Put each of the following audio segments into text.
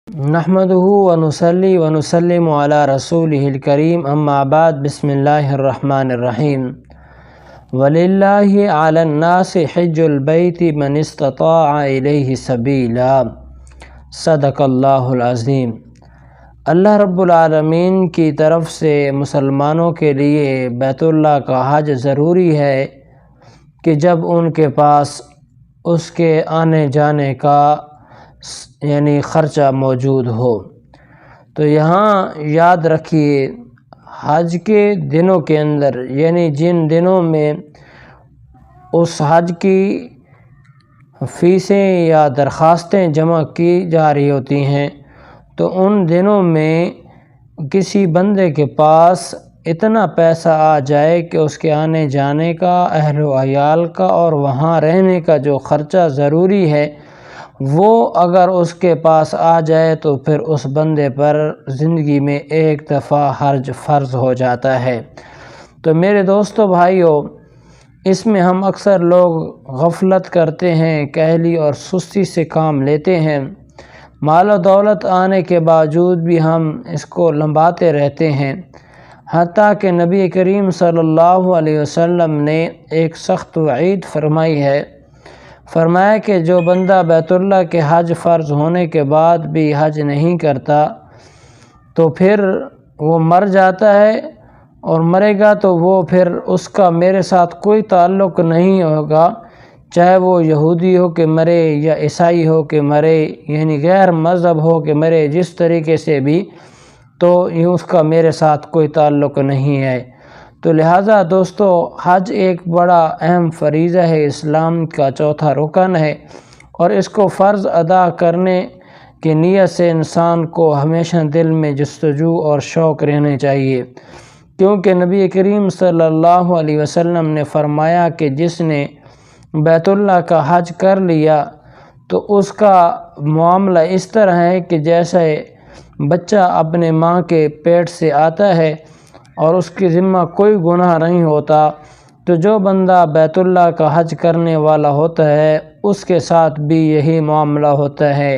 نحمدہ ونصلی ونسلم علی رسولہ الکریم اما بعد بسم اللہ الرحمن الرحیم وللہ علی الناس حج البیت من استطاع الیہ سبیلا صدق اللہ العظیم۔ اللہ رب العالمین کی طرف سے مسلمانوں کے لیے بیت اللہ کا حج ضروری ہے کہ جب ان کے پاس اس کے آنے جانے کا یعنی خرچہ موجود ہو۔ تو یہاں یاد رکھیے حج کے دنوں کے اندر یعنی جن دنوں میں اس حج کی فیسیں یا درخواستیں جمع کی جا رہی ہوتی ہیں تو ان دنوں میں کسی بندے کے پاس اتنا پیسہ آ جائے کہ اس کے آنے جانے کا، اہل و عیال کا اور وہاں رہنے کا جو خرچہ ضروری ہے وہ اگر اس کے پاس آ جائے تو پھر اس بندے پر زندگی میں ایک دفعہ حج فرض ہو جاتا ہے۔ تو میرے دوستو بھائیو، اس میں ہم اکثر لوگ غفلت کرتے ہیں، کہلی اور سستی سے کام لیتے ہیں، مال و دولت آنے کے باوجود بھی ہم اس کو لمباتے رہتے ہیں، حتیٰ کہ نبی کریم صلی اللہ علیہ وسلم نے ایک سخت وعید فرمائی ہے۔ فرمایا کہ جو بندہ بیت اللہ کے حج فرض ہونے کے بعد بھی حج نہیں کرتا تو پھر وہ مر جاتا ہے، اور مرے گا تو وہ پھر اس کا میرے ساتھ کوئی تعلق نہیں ہوگا، چاہے وہ یہودی ہو کہ مرے یا عیسائی ہو کہ مرے، یعنی غیر مذہب ہو کہ مرے، جس طریقے سے بھی، تو یہ اس کا میرے ساتھ کوئی تعلق نہیں ہے۔ تو لہٰذا دوستو، حج ایک بڑا اہم فریضہ ہے، اسلام کا چوتھا رکن ہے، اور اس کو فرض ادا کرنے کی نیت سے انسان کو ہمیشہ دل میں جستجو اور شوق رہنے چاہیے، کیونکہ نبی کریم صلی اللہ علیہ وسلم نے فرمایا کہ جس نے بیت اللہ کا حج کر لیا تو اس کا معاملہ اس طرح ہے کہ جیسے بچہ اپنے ماں کے پیٹ سے آتا ہے اور اس کی ذمہ کوئی گناہ نہیں ہوتا، تو جو بندہ بیت اللہ کا حج کرنے والا ہوتا ہے اس کے ساتھ بھی یہی معاملہ ہوتا ہے،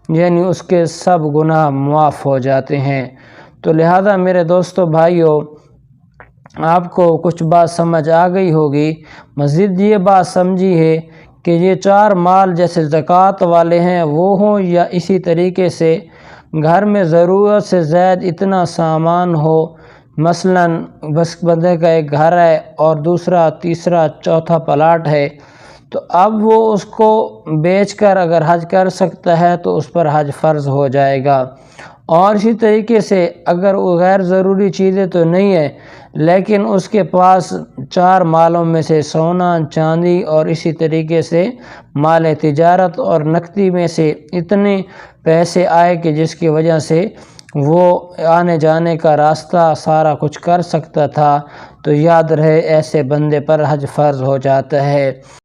یعنی اس کے سب گناہ معاف ہو جاتے ہیں۔ تو لہذا میرے دوستو بھائیو، آپ کو کچھ بات سمجھ آ گئی ہوگی۔ مزید یہ بات سمجھی ہے کہ یہ چار مال جیسے زکوٰۃ والے ہیں وہ ہوں یا اسی طریقے سے گھر میں ضرورت سے زائد اتنا سامان ہو، مثلاً بس بندے کا ایک گھر ہے اور دوسرا تیسرا چوتھا پلاٹ ہے، تو اب وہ اس کو بیچ کر اگر حج کر سکتا ہے تو اس پر حج فرض ہو جائے گا۔ اور اسی طریقے سے اگر وہ غیر ضروری چیزیں تو نہیں ہیں لیکن اس کے پاس چار مالوں میں سے سونا، چاندی اور اسی طریقے سے مال تجارت اور نقدی میں سے اتنے پیسے آئے کہ جس کی وجہ سے وہ آنے جانے کا راستہ سارا کچھ کر سکتا تھا، تو یاد رہے ایسے بندے پر حج فرض ہو جاتا ہے۔